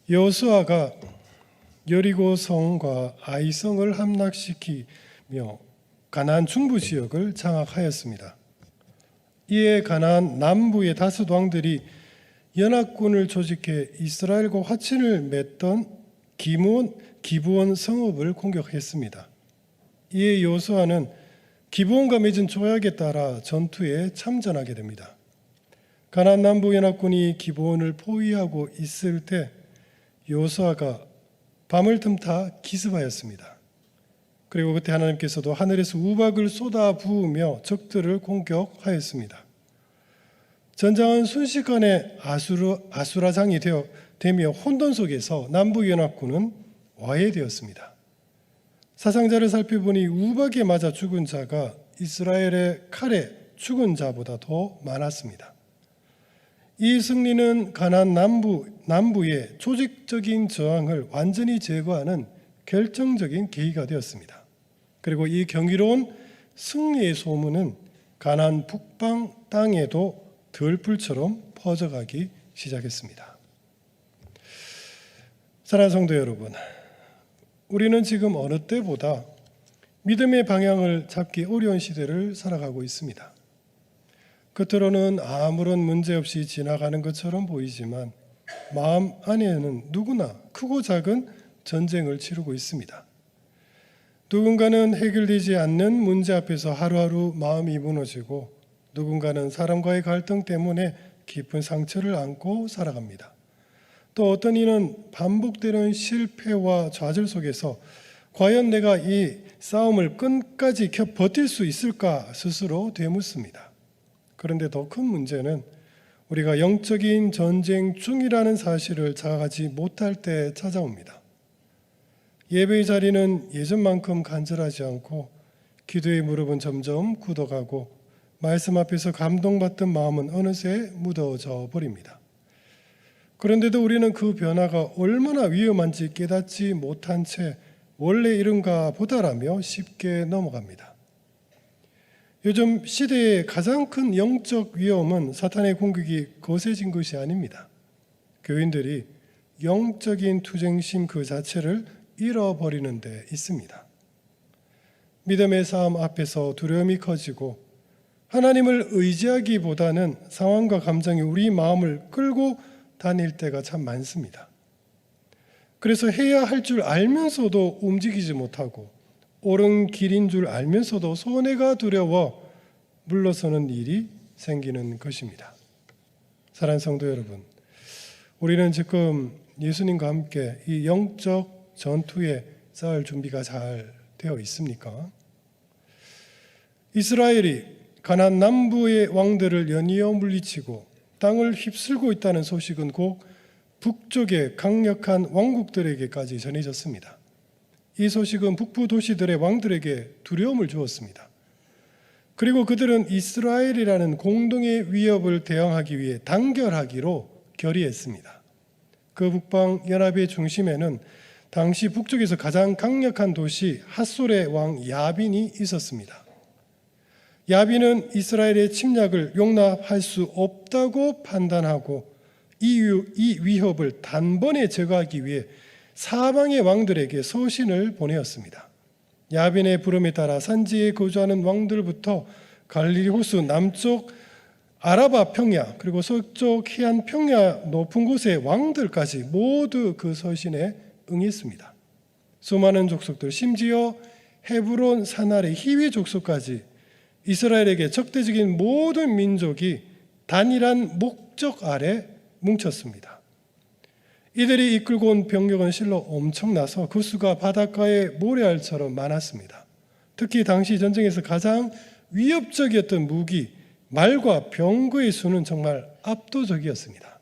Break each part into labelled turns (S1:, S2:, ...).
S1: 여호수아가 여리고성과 아이성을 함락시키며 가나안 중부 지역을 장악하였습니다. 이에 가나안 남부의 다섯 왕들이 연합군을 조직해 이스라엘과 화친을 맺던 기브온 성읍을 공격했습니다. 이에 여호수아는 기브온과 맺은 조약에 따라 전투에 참전하게 됩니다. 가나안 남부 연합군이 기브온을 포위하고 있을 때 여호수아가 밤을 틈타 기습하였습니다. 그리고 그때 하나님께서도 하늘에서 우박을 쏟아 부으며 적들을 공격하였습니다. 전장은 순식간에 아수라장이 되며 혼돈 속에서 남부연합군은 와해되었습니다. 사상자를 살펴보니 우박에 맞아 죽은 자가 이스라엘의 칼에 죽은 자보다 더 많았습니다. 이 승리는 가나안 남부의 조직적인 저항을 완전히 제거하는 결정적인 계기가 되었습니다. 그리고 이 경이로운 승리의 소문은 가나안 북방 땅에도 들불처럼 퍼져가기 시작했습니다. 사랑하는 성도 여러분, 우리는 지금 어느 때보다 믿음의 방향을 잡기 어려운 시대를 살아가고 있습니다. 겉으로는 아무런 문제 없이 지나가는 것처럼 보이지만 마음 안에는 누구나 크고 작은 전쟁을 치르고 있습니다. 누군가는 해결되지 않는 문제 앞에서 하루하루 마음이 무너지고 누군가는 사람과의 갈등 때문에 깊은 상처를 안고 살아갑니다. 또 어떤 이는 반복되는 실패와 좌절 속에서 과연 내가 이 싸움을 끝까지 버틸 수 있을까 스스로 되묻습니다. 그런데 더 큰 문제는 우리가 영적인 전쟁 중이라는 사실을 자각하지 못할 때 찾아옵니다. 예배의 자리는 예전만큼 간절하지 않고 기도의 무릎은 점점 굳어가고 말씀 앞에서 감동받던 마음은 어느새 묻어져 버립니다. 그런데도 우리는 그 변화가 얼마나 위험한지 깨닫지 못한 채 원래 이런가 보다라며 쉽게 넘어갑니다. 요즘 시대의 가장 큰 영적 위험은 사탄의 공격이 거세진 것이 아닙니다. 교인들이 영적인 투쟁심 그 자체를 잃어버리는 데 있습니다. 믿음의 싸움 앞에서 두려움이 커지고 하나님을 의지하기보다는 상황과 감정이 우리 마음을 끌고 다닐 때가 참 많습니다. 그래서 해야 할 줄 알면서도 움직이지 못하고 옳은 길인 줄 알면서도 손해가 두려워 물러서는 일이 생기는 것입니다. 사랑하는 성도 여러분, 우리는 지금 예수님과 함께 이 영적 전투에 싸울 준비가 잘 되어 있습니까? 이스라엘이 가나안 남부의 왕들을 연이어 물리치고 땅을 휩쓸고 있다는 소식은 곧 북쪽의 강력한 왕국들에게까지 전해졌습니다. 이 소식은 북부 도시들의 왕들에게 두려움을 주었습니다. 그리고 그들은 이스라엘이라는 공동의 위협을 대항하기 위해 단결하기로 결의했습니다. 그 북방 연합의 중심에는 당시 북쪽에서 가장 강력한 도시 핫솔의 왕 야빈이 있었습니다. 야빈은 이스라엘의 침략을 용납할 수 없다고 판단하고 이 위협을 단번에 제거하기 위해 사방의 왕들에게 서신을 보내었습니다. 야빈의 부름에 따라 산지에 거주하는 왕들부터 갈릴리 호수 남쪽 아라바 평야 그리고 서쪽 해안 평야 높은 곳의 왕들까지 모두 그 서신에 응했습니다. 수많은 족속들, 심지어 헤브론 산 아래 히위 족속까지 이스라엘에게 적대적인 모든 민족이 단일한 목적 아래 뭉쳤습니다. 이들이 이끌고 온 병력은 실로 엄청나서 그 수가 바닷가의 모래알처럼 많았습니다. 특히 당시 전쟁에서 가장 위협적이었던 무기, 말과 병거의 수는 정말 압도적이었습니다.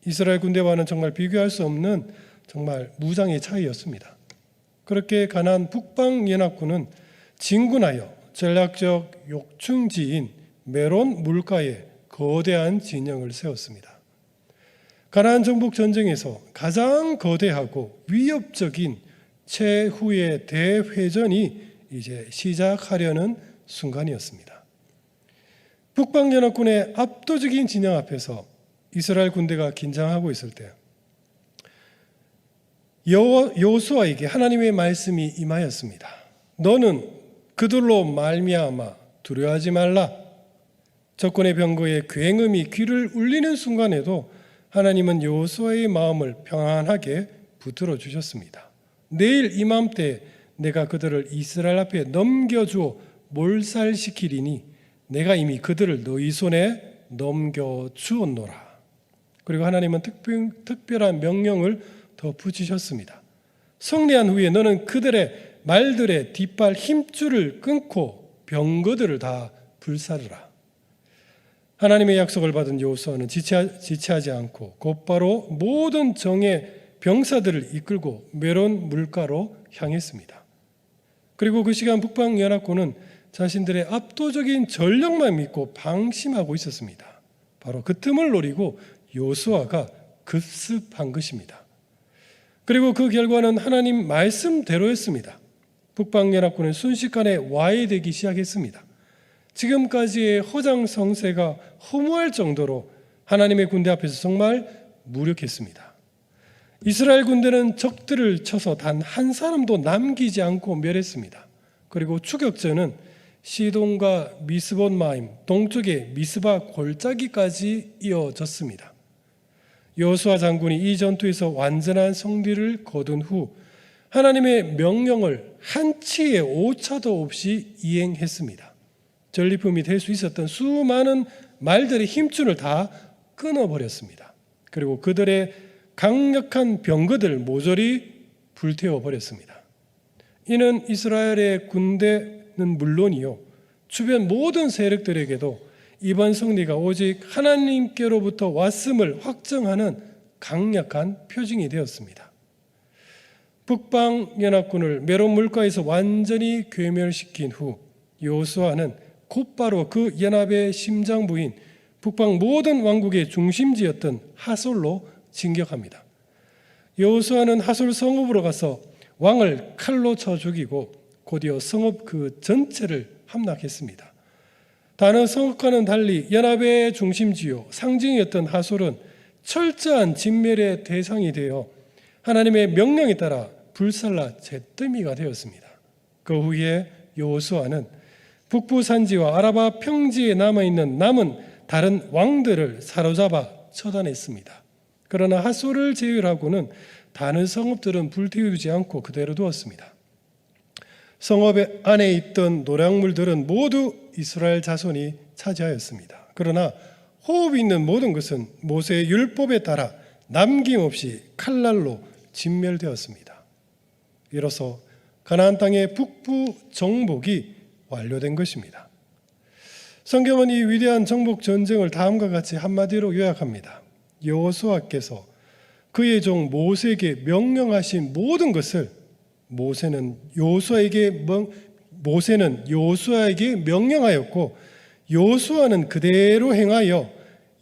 S1: 이스라엘 군대와는 정말 비교할 수 없는 정말 무장의 차이였습니다. 그렇게 가나안 북방 연합군은 진군하여 전략적 욕충지인 메론 물가에 거대한 진영을 세웠습니다. 가나안 정복 전쟁에서 가장 거대하고 위협적인 최후의 대회전이 이제 시작하려는 순간이었습니다. 북방연합군의 압도적인 진영 앞에서 이스라엘 군대가 긴장하고 있을 때 여호수아에게 하나님의 말씀이 임하였습니다. 너는 그들로 말미암아 두려워하지 말라. 적군의 병거에 굉음이 귀를 울리는 순간에도 하나님은 여호수아의 마음을 평안하게 붙들어 주셨습니다. 내일 이맘때 내가 그들을 이스라엘 앞에 넘겨주어 몰살시키리니 내가 이미 그들을 너희 손에 넘겨주었노라. 그리고 하나님은 특별한 명령을 더 붙이셨습니다. 승리한 후에 너는 그들의 말들의 뒷발 힘줄을 끊고 병거들을 다 불사르라. 하나님의 약속을 받은 여호수아는 지체하지 않고 곧바로 모든 정예 병사들을 이끌고 메론 물가로 향했습니다. 그리고 그 시간 북방연합군은 자신들의 압도적인 전력만 믿고 방심하고 있었습니다. 바로 그 틈을 노리고 여호수아가 급습한 것입니다. 그리고 그 결과는 하나님 말씀대로였습니다. 북방연합군은 순식간에 와해되기 시작했습니다. 지금까지의 허장성세가 허무할 정도로 하나님의 군대 앞에서 정말 무력했습니다. 이스라엘 군대는 적들을 쳐서 단 한 사람도 남기지 않고 멸했습니다. 그리고 추격전은 시돈과 미스본마임 동쪽의 미스바 골짜기까지 이어졌습니다. 여호수아 장군이 이 전투에서 완전한 승리를 거둔 후 하나님의 명령을 한치의 오차도 없이 이행했습니다. 전리품이 될 수 있었던 수많은 말들의 힘줄을 다 끊어버렸습니다. 그리고 그들의 강력한 병거들 모조리 불태워버렸습니다. 이는 이스라엘의 군대는 물론이요 주변 모든 세력들에게도 이번 승리가 오직 하나님께로부터 왔음을 확정하는 강력한 표징이 되었습니다. 북방연합군을 메론 물가에서 완전히 괴멸시킨 후 여호수아는 곧바로 그 연합의 심장부인 북방 모든 왕국의 중심지였던 하솔로 진격합니다. 여호수아는 하솔 성읍으로 가서 왕을 칼로 쳐 죽이고 곧이어 성읍 그 전체를 함락했습니다. 다른 성읍과는 달리 연합의 중심지요 상징이었던 하솔은 철저한 진멸의 대상이 되어 하나님의 명령에 따라 불살라 잿더미가 되었습니다. 그 후에 여호수아는 북부 산지와 아라바 평지에 남아있는 남은 다른 왕들을 사로잡아 처단했습니다. 그러나 하솔을 제외하고는 다른 성읍들은 불태우지 않고 그대로 두었습니다. 성읍 안에 있던 노략물들은 모두 이스라엘 자손이 차지하였습니다. 그러나 호흡이 있는 모든 것은 모세의 율법에 따라 남김없이 칼날로 진멸되었습니다. 이로써 가나안 땅의 북부 정복이 완료된 것입니다. 성경은 이 위대한 정복 전쟁을 다음과 같이 한마디로 요약합니다. 여호수아께서 그의 종 모세에게 명령하신 모든 것을 모세는 여호수아에게 명령하였고 여호수아는 그대로 행하여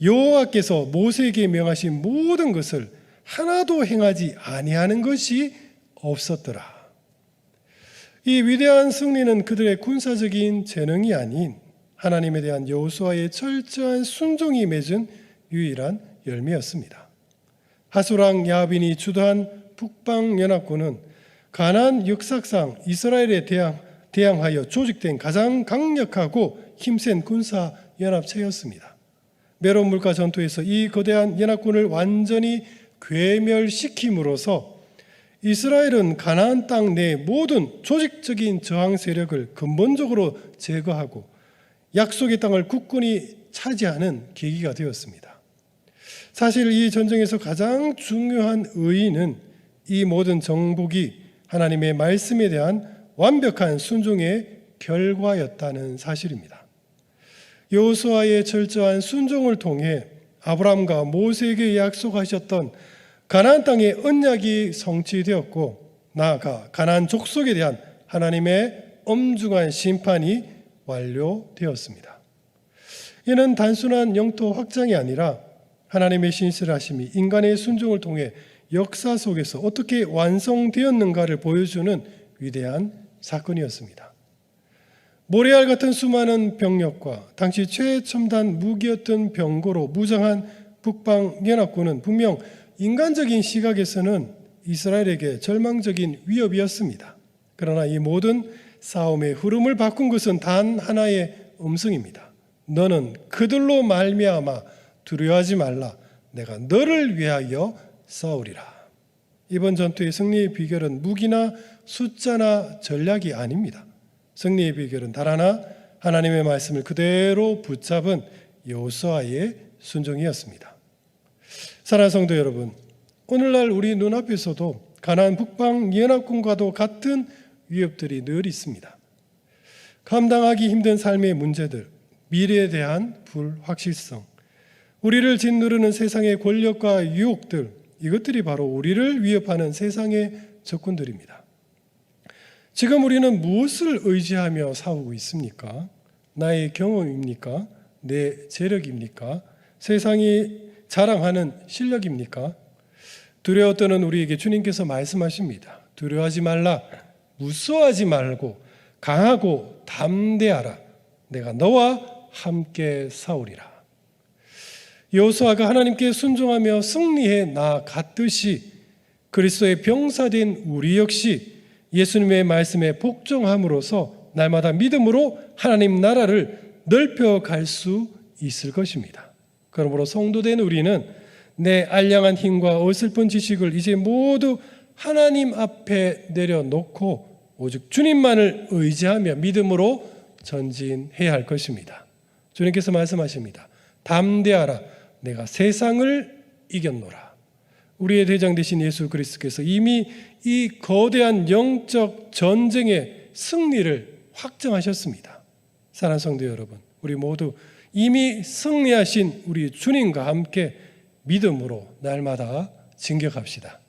S1: 여호와께서 모세에게 명하신 모든 것을 하나도 행하지 아니하는 것이 없었더라. 이 위대한 승리는 그들의 군사적인 재능이 아닌 하나님에 대한 여호수아의 철저한 순종이 맺은 유일한 열매였습니다. 하솔왕 야빈이 주도한 북방연합군은 가나안 역사상 이스라엘에 대항하여 조직된 가장 강력하고 힘센 군사연합체였습니다. 메론 물가 전투에서 이 거대한 연합군을 완전히 괴멸시킴으로써 이스라엘은 가나안 땅 내 모든 조직적인 저항 세력을 근본적으로 제거하고 약속의 땅을 굳건히 차지하는 계기가 되었습니다. 사실 이 전쟁에서 가장 중요한 의의는 이 모든 정복이 하나님의 말씀에 대한 완벽한 순종의 결과였다는 사실입니다. 여호수아의 철저한 순종을 통해 아브라함과 모세에게 약속하셨던 가나안 땅의 언약이 성취되었고 나아가 가나안 족속에 대한 하나님의 엄중한 심판이 완료되었습니다. 이는 단순한 영토 확장이 아니라 하나님의 신실하심이 인간의 순종을 통해 역사 속에서 어떻게 완성되었는가를 보여주는 위대한 사건이었습니다. 모래알 같은 수많은 병력과 당시 최첨단 무기였던 병거로 무장한 북방연합군은 분명 인간적인 시각에서는 이스라엘에게 절망적인 위협이었습니다. 그러나 이 모든 싸움의 흐름을 바꾼 것은 단 하나의 음성입니다. 너는 그들로 말미암아 두려워하지 말라. 내가 너를 위하여 싸우리라. 이번 전투의 승리의 비결은 무기나 숫자나 전략이 아닙니다. 승리의 비결은 단 하나, 하나님의 말씀을 그대로 붙잡은 여호수아의 순종이었습니다. 사랑하는 성도 여러분, 오늘날 우리 눈앞에서도 가나안 북방 연합군과도 같은 위협들이 늘 있습니다. 감당하기 힘든 삶의 문제들, 미래에 대한 불확실성, 우리를 짓누르는 세상의 권력과 유혹들, 이것들이 바로 우리를 위협하는 세상의 적군들입니다. 지금 우리는 무엇을 의지하며 싸우고 있습니까? 나의 경험입니까? 내 재력입니까? 세상이 자랑하는 실력입니까? 두려워 떠는 우리에게 주님께서 말씀하십니다. 두려워하지 말라. 무서워하지 말고 강하고 담대하라. 내가 너와 함께 싸우리라. 여호수아가 하나님께 순종하며 승리해 나아갔듯이 그리스도의 병사된 우리 역시 예수님의 말씀에 복종함으로써 날마다 믿음으로 하나님 나라를 넓혀갈 수 있을 것입니다. 그러므로 성도된 우리는 내 알량한 힘과 어설픈 지식을 이제 모두 하나님 앞에 내려놓고 오직 주님만을 의지하며 믿음으로 전진해야 할 것입니다. 주님께서 말씀하십니다. 담대하라. 내가 세상을 이겼노라. 우리의 대장 되신 예수 그리스도께서 이미 이 거대한 영적 전쟁의 승리를 확정하셨습니다. 사랑하는 성도 여러분, 우리 모두 이미 승리하신 우리 주님과 함께 믿음으로 날마다 진격합시다.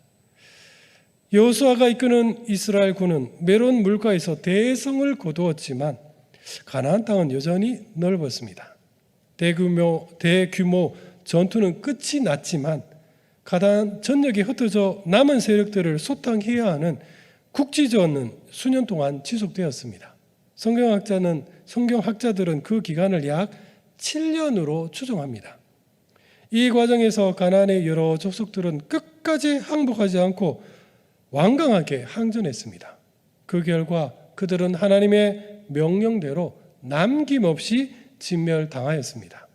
S1: 여호수아가 이끄는 이스라엘 군은 메론 물가에서 대성을 거두었지만 가나안 땅은 여전히 넓었습니다. 대규모 전투는 끝이 났지만 가나안 전역에 흩어져 남은 세력들을 소탕해야 하는 국지전은 수년 동안 지속되었습니다. 성경학자들은 그 기간을 약 7년으로 추정합니다. 이 과정에서 가나안의 여러 족속들은 끝까지 항복하지 않고 완강하게 항전했습니다. 그 결과 그들은 하나님의 명령대로 남김없이 진멸당하였습니다.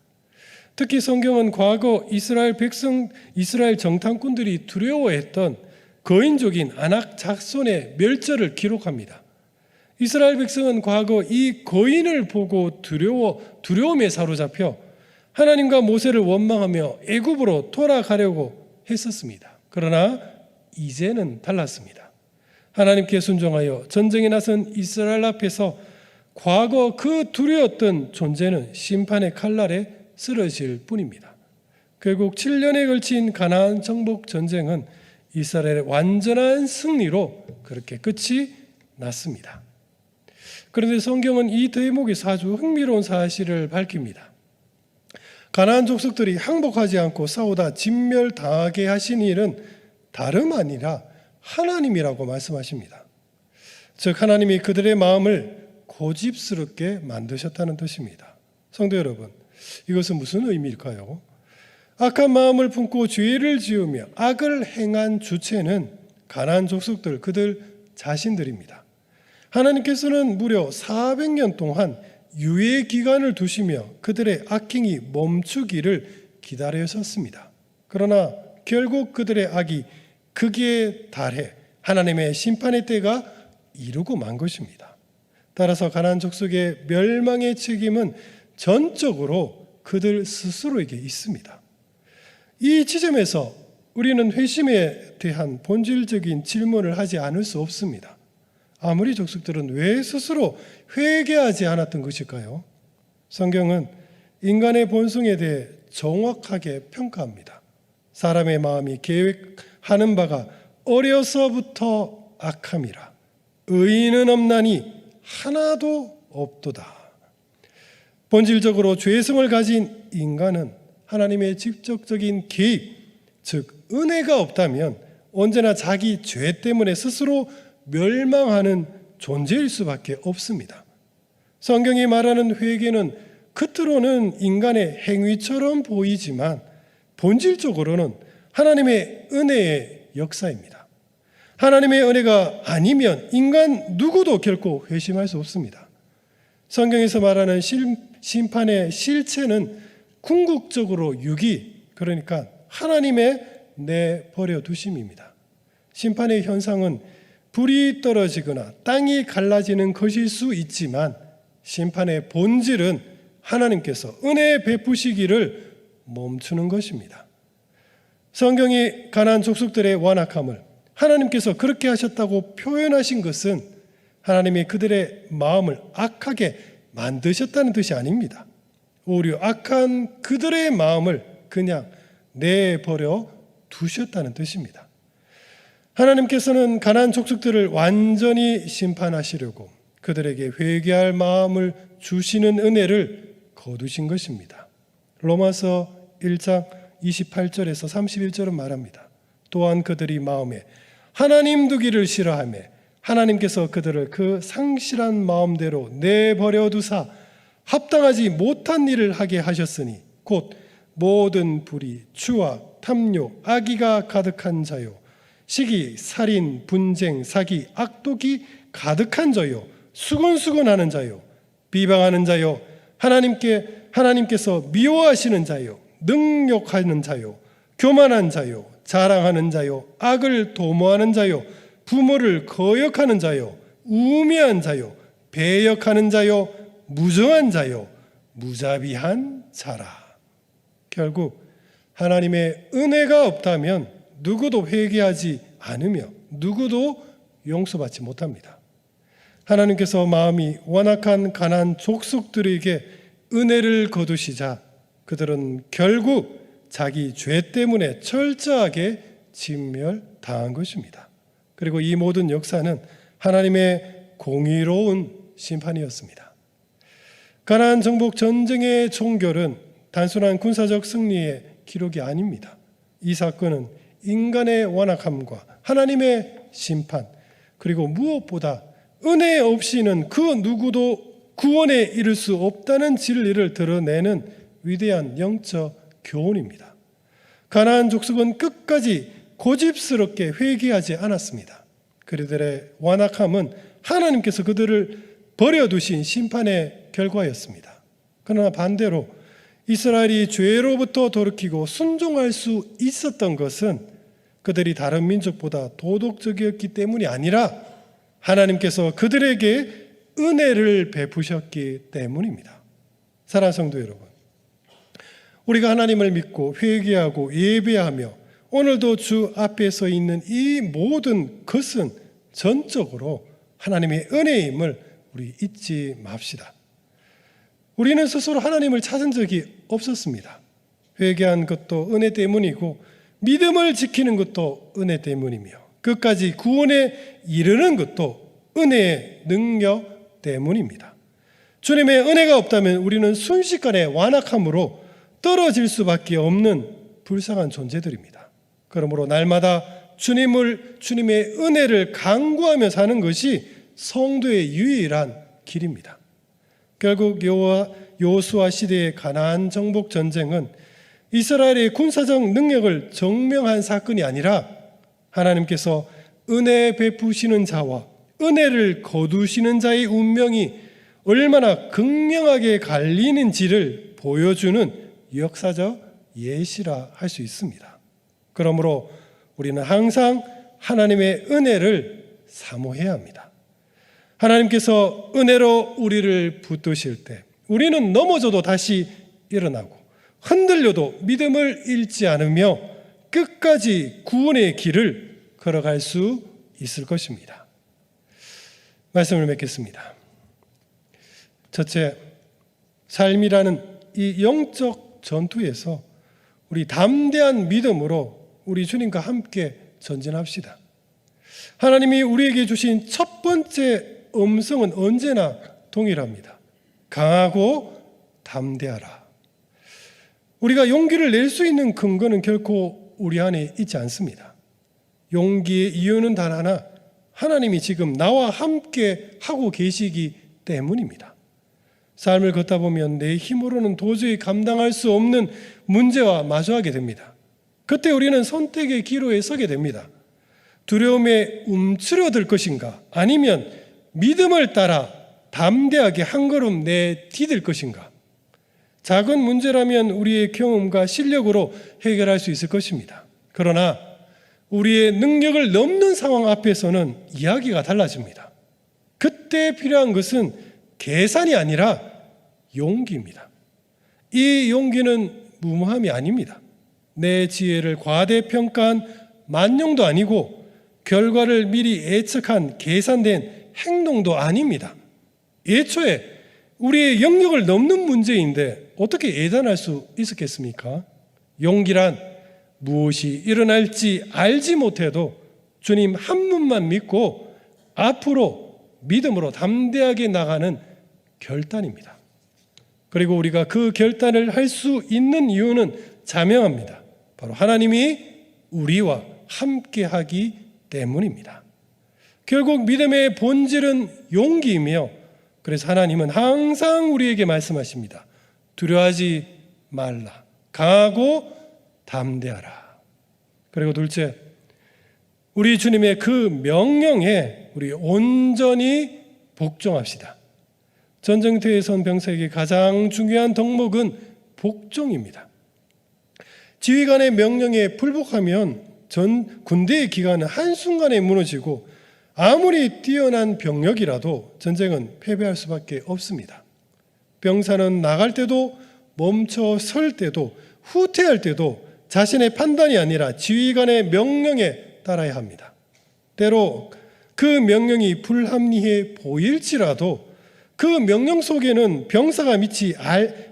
S1: 특히 성경은 과거 이스라엘 정탐꾼들이 두려워했던 거인족인 아낙 작손의 멸절을 기록합니다. 이스라엘 백성은 과거 이 거인을 보고 두려움에 사로잡혀 하나님과 모세를 원망하며 애굽으로 돌아가려고 했었습니다. 그러나 이제는 달랐습니다. 하나님께 순종하여 전쟁에 나선 이스라엘 앞에서 과거 그 두려웠던 존재는 심판의 칼날에 쓰러질 뿐입니다. 결국 7년에 걸친 가나안 정복 전쟁은 이스라엘의 완전한 승리로 그렇게 끝이 났습니다. 그런데 성경은 이 대목에서 아주 흥미로운 사실을 밝힙니다. 가나안 족속들이 항복하지 않고 싸우다 진멸당하게 하신 일은 다름 아니라 하나님이라고 말씀하십니다. 즉 하나님이 그들의 마음을 고집스럽게 만드셨다는 뜻입니다. 성도 여러분, 이것은 무슨 의미일까요? 악한 마음을 품고 죄를 지으며 악을 행한 주체는 가나안 족속들 그들 자신들입니다. 하나님께서는 무려 400년 동안 유예 기간을 두시며 그들의 악행이 멈추기를 기다리셨습니다. 그러나 결국 그들의 악이 극에 달해 하나님의 심판의 때가 이루고 만 것입니다. 따라서 가나안 족속의 멸망의 책임은 전적으로 그들 스스로에게 있습니다. 이 지점에서 우리는 회심에 대한 본질적인 질문을 하지 않을 수 없습니다. 아무리 족속들은 왜 스스로 회개하지 않았던 것일까요? 성경은 인간의 본성에 대해 정확하게 평가합니다. 사람의 마음이 계획하는 바가 어려서부터 악함이라 의인은 없나니 하나도 없도다. 본질적으로 죄성을 가진 인간은 하나님의 직접적인 개입, 즉 은혜가 없다면 언제나 자기 죄 때문에 스스로 멸망하는 존재일 수밖에 없습니다. 성경이 말하는 회개는 겉으로는 인간의 행위처럼 보이지만 본질적으로는 하나님의 은혜의 역사입니다. 하나님의 은혜가 아니면 인간 누구도 결코 회심할 수 없습니다. 성경에서 말하는 심판의 실체는 궁극적으로 유기, 그러니까 하나님의 내버려 두심입니다. 심판의 현상은 불이 떨어지거나 땅이 갈라지는 것일 수 있지만 심판의 본질은 하나님께서 은혜 베푸시기를 멈추는 것입니다. 성경이 가나안 족속들의 완악함을 하나님께서 그렇게 하셨다고 표현하신 것은 하나님이 그들의 마음을 악하게 만드셨다는 뜻이 아닙니다. 오히려 악한 그들의 마음을 그냥 내버려 두셨다는 뜻입니다. 하나님께서는 가나안 족속들을 완전히 심판하시려고 그들에게 회개할 마음을 주시는 은혜를 거두신 것입니다. 로마서 1장 28절에서 31절은 말합니다. 또한 그들이 마음에 하나님 두기를 싫어하며 하나님께서 그들을 그 상실한 마음대로 내버려 두사 합당하지 못한 일을 하게 하셨으니 곧 모든 불의, 추악, 탐욕, 악의가 가득한 자요 시기, 살인, 분쟁, 사기, 악독이 가득한 자요 수군수군하는 자요 비방하는 자요 하나님께서 미워하시는 자요 능욕하는 자요 교만한 자요 자랑하는 자요 악을 도모하는 자요 부모를 거역하는 자요 우매한 자요 배역하는 자요 무정한 자요 무자비한 자라. 결국 하나님의 은혜가 없다면 누구도 회개하지 않으며 누구도 용서받지 못합니다. 하나님께서 마음이 완악한 가나안 족속들에게 은혜를 거두시자 그들은 결국 자기 죄 때문에 철저하게 진멸당한 것입니다. 그리고 이 모든 역사는 하나님의 공의로운 심판이었습니다. 가나안 정복 전쟁의 종결은 단순한 군사적 승리의 기록이 아닙니다. 이 사건은 인간의 완악함과 하나님의 심판, 그리고 무엇보다 은혜 없이는 그 누구도 구원에 이를 수 없다는 진리를 드러내는 위대한 영적 교훈입니다. 가나안 족속은 끝까지 고집스럽게 회개하지 않았습니다. 그들의 완악함은 하나님께서 그들을 버려두신 심판의 결과였습니다. 그러나 반대로 이스라엘이 죄로부터 돌이키고 순종할 수 있었던 것은 그들이 다른 민족보다 도덕적이었기 때문이 아니라 하나님께서 그들에게 은혜를 베푸셨기 때문입니다. 사랑하는 성도 여러분, 우리가 하나님을 믿고 회개하고 예배하며 오늘도 주 앞에 서 있는 이 모든 것은 전적으로 하나님의 은혜임을 우리 잊지 맙시다. 우리는 스스로 하나님을 찾은 적이 없었습니다. 회개한 것도 은혜 때문이고 믿음을 지키는 것도 은혜 때문이며 끝까지 구원에 이르는 것도 은혜의 능력 때문입니다. 주님의 은혜가 없다면 우리는 순식간에 완악함으로 떨어질 수밖에 없는 불쌍한 존재들입니다. 그러므로 날마다 주님의 은혜를 간구하며 사는 것이 성도의 유일한 길입니다. 결국 여호수아 시대의 가나안 정복 전쟁은 이스라엘의 군사적 능력을 증명한 사건이 아니라 하나님께서 은혜 베푸시는 자와 은혜를 거두시는 자의 운명이 얼마나 극명하게 갈리는지를 보여주는 역사적 예시라 할 수 있습니다. 그러므로 우리는 항상 하나님의 은혜를 사모해야 합니다. 하나님께서 은혜로 우리를 붙드실 때 우리는 넘어져도 다시 일어나고 흔들려도 믿음을 잃지 않으며 끝까지 구원의 길을 걸어갈 수 있을 것입니다. 말씀을 맺겠습니다. 첫째, 삶이라는 이 영적 전투에서 우리 담대한 믿음으로 우리 주님과 함께 전진합시다. 하나님이 우리에게 주신 첫 번째 음성은 언제나 동일합니다. 강하고 담대하라. 우리가 용기를 낼 수 있는 근거는 결코 우리 안에 있지 않습니다. 용기의 이유는 단 하나, 하나님이 지금 나와 함께 하고 계시기 때문입니다. 삶을 걷다 보면 내 힘으로는 도저히 감당할 수 없는 문제와 마주하게 됩니다. 그때 우리는 선택의 기로에 서게 됩니다. 두려움에 움츠러들 것인가? 아니면 믿음을 따라 담대하게 한 걸음 내디딜 것인가? 작은 문제라면 우리의 경험과 실력으로 해결할 수 있을 것입니다. 그러나 우리의 능력을 넘는 상황 앞에서는 이야기가 달라집니다. 그때 필요한 것은 계산이 아니라 용기입니다. 이 용기는 무모함이 아닙니다. 내 지혜를 과대평가한 만용도 아니고 결과를 미리 예측한 계산된 행동도 아닙니다. 애초에 우리의 영역을 넘는 문제인데 어떻게 예단할 수 있었겠습니까? 용기란 무엇이 일어날지 알지 못해도 주님 한 분만 믿고 앞으로 믿음으로 담대하게 나가는 결단입니다. 그리고 우리가 그 결단을 할 수 있는 이유는 자명합니다. 바로 하나님이 우리와 함께하기 때문입니다. 결국 믿음의 본질은 용기이며, 그래서 하나님은 항상 우리에게 말씀하십니다. 두려워하지 말라. 강하고 담대하라. 그리고 둘째, 우리 주님의 그 명령에 우리 온전히 복종합시다. 전쟁터에 선 병사에게 가장 중요한 덕목은 복종입니다. 지휘관의 명령에 불복하면 전 군대의 기간은 한순간에 무너지고 아무리 뛰어난 병력이라도 전쟁은 패배할 수밖에 없습니다. 병사는 나갈 때도 멈춰 설 때도 후퇴할 때도 자신의 판단이 아니라 지휘관의 명령에 따라야 합니다. 때로 그 명령이 불합리해 보일지라도 그 명령 속에는 병사가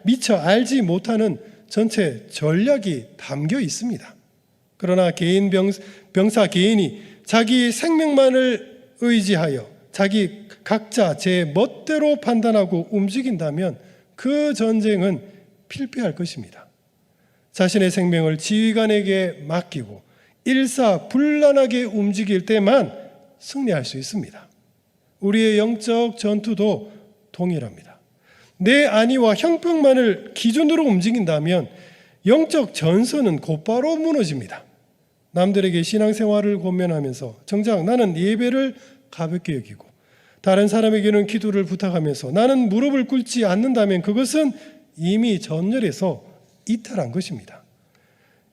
S1: 미처 알지 못하는 전체 전략이 담겨 있습니다. 그러나 병사 개인이 자기 생명만을 의지하여 자기 각자 제 멋대로 판단하고 움직인다면 그 전쟁은 필패할 것입니다. 자신의 생명을 지휘관에게 맡기고 일사불란하게 움직일 때만 승리할 수 있습니다. 우리의 영적 전투도 동일합니다. 내 안위와 형평만을 기준으로 움직인다면 영적 전선은 곧바로 무너집니다. 남들에게 신앙생활을 권면하면서 정작 나는 예배를 가볍게 여기고 다른 사람에게는 기도를 부탁하면서 나는 무릎을 꿇지 않는다면 그것은 이미 전열에서 이탈한 것입니다.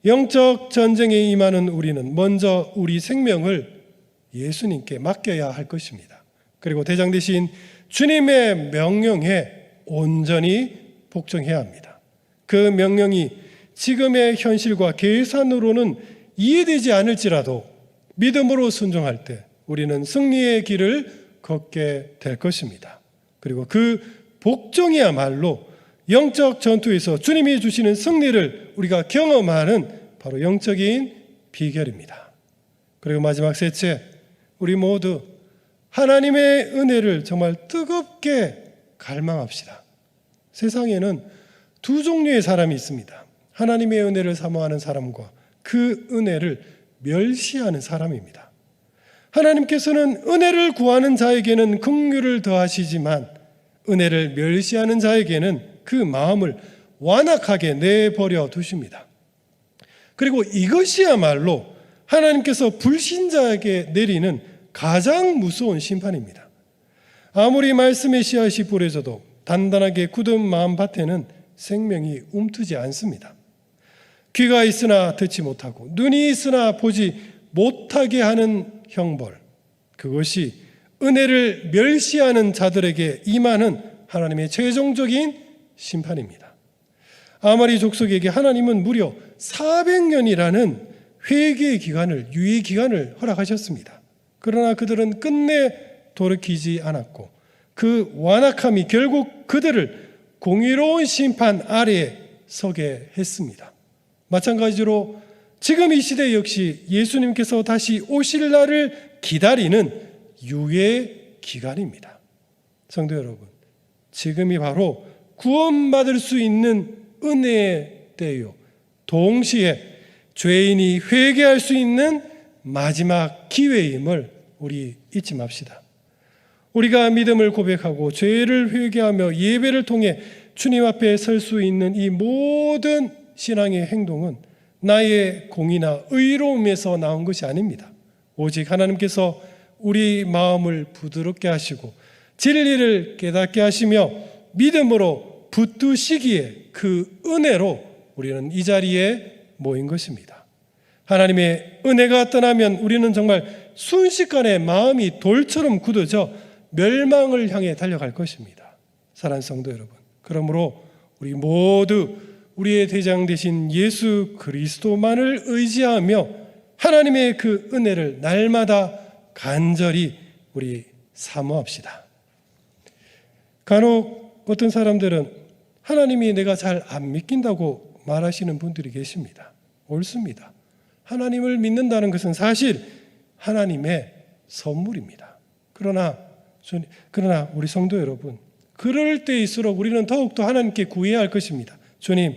S1: 영적 전쟁에 임하는 우리는 먼저 우리 생명을 예수님께 맡겨야 할 것입니다. 그리고 대장 되신 주님의 명령에 온전히 복종해야 합니다. 그 명령이 지금의 현실과 계산으로는 이해되지 않을지라도 믿음으로 순종할 때 우리는 승리의 길을 걷게 될 것입니다. 그리고 그 복종이야말로 영적 전투에서 주님이 주시는 승리를 우리가 경험하는 바로 영적인 비결입니다. 그리고 마지막 셋째, 우리 모두 하나님의 은혜를 정말 뜨겁게 갈망합시다. 세상에는 두 종류의 사람이 있습니다. 하나님의 은혜를 사모하는 사람과 그 은혜를 멸시하는 사람입니다. 하나님께서는 은혜를 구하는 자에게는 긍휼을 더하시지만 은혜를 멸시하는 자에게는 그 마음을 완악하게 내버려 두십니다. 그리고 이것이야말로 하나님께서 불신자에게 내리는 가장 무서운 심판입니다. 아무리 말씀의 씨앗이 뿌려져도 단단하게 굳은 마음밭에는 생명이 움트지 않습니다. 귀가 있으나 듣지 못하고 눈이 있으나 보지 못하게 하는 형벌, 그것이 은혜를 멸시하는 자들에게 임하는 하나님의 최종적인 심판입니다. 아마리 족속에게 하나님은 무려 400년이라는 회개의 기간을, 유예 기간을 허락하셨습니다. 그러나 그들은 끝내 돌이키지 않았고 그 완악함이 결국 그들을 공의로운 심판 아래에 서게 했습니다. 마찬가지로 지금 이 시대 역시 예수님께서 다시 오실 날을 기다리는 유예 기간입니다. 성도 여러분, 지금이 바로 구원받을 수 있는 은혜의 때요, 동시에 죄인이 회개할 수 있는 마지막 기회임을 우리 잊지 맙시다. 우리가 믿음을 고백하고 죄를 회개하며 예배를 통해 주님 앞에 설 수 있는 이 모든 신앙의 행동은 나의 공의나 의로움에서 나온 것이 아닙니다. 오직 하나님께서 우리 마음을 부드럽게 하시고 진리를 깨닫게 하시며 믿음으로 붙드시기에 그 은혜로 우리는 이 자리에 모인 것입니다. 하나님의 은혜가 떠나면 우리는 정말 순식간에 마음이 돌처럼 굳어져 멸망을 향해 달려갈 것입니다. 사랑하는 성도 여러분, 그러므로 우리 모두 우리의 대장 되신 예수 그리스도만을 의지하며 하나님의 그 은혜를 날마다 간절히 우리 사모합시다. 간혹 어떤 사람들은 하나님이 내가 잘 안 믿긴다고 말하시는 분들이 계십니다. 옳습니다. 하나님을 믿는다는 것은 사실 하나님의 선물입니다. 그러나 우리 성도 여러분, 그럴 때일수록 우리는 더욱더 하나님께 구해야 할 것입니다. 주님,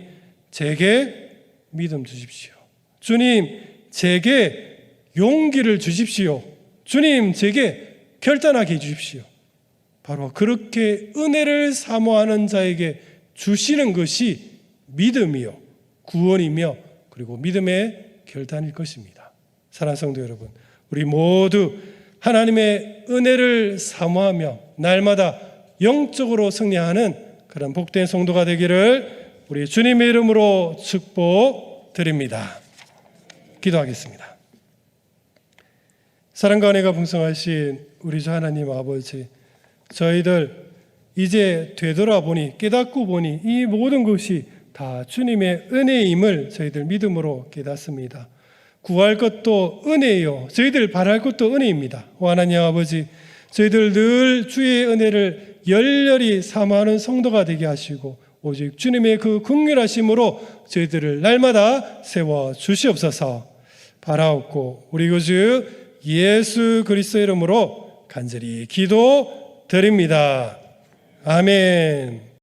S1: 제게 믿음 주십시오. 주님, 제게 용기를 주십시오. 주님, 제게 결단하게 해주십시오. 바로 그렇게 은혜를 사모하는 자에게 주시는 것이 믿음이요, 구원이며 그리고 믿음의 결단일 것입니다. 사랑하는 성도 여러분, 우리 모두 하나님의 은혜를 사모하며 날마다 영적으로 승리하는 그런 복된 성도가 되기를 우리 주님의 이름으로 축복드립니다. 기도하겠습니다. 사랑과 은혜가 풍성하신 우리 주 하나님 아버지, 저희들 이제 되돌아보니 깨닫고 보니 이 모든 것이 다 주님의 은혜임을 저희들 믿음으로 깨닫습니다. 구할 것도 은혜요, 저희들 바랄 것도 은혜입니다. 하나님 아버지, 저희들 늘 주의 은혜를 열렬히 사모하는 성도가 되게 하시고 오직 주님의 그 긍휼하심으로 저희들을 날마다 세워 주시옵소서. 바라옵고 우리 구주 예수 그리스도의 이름으로 간절히 기도드립니다. 아멘.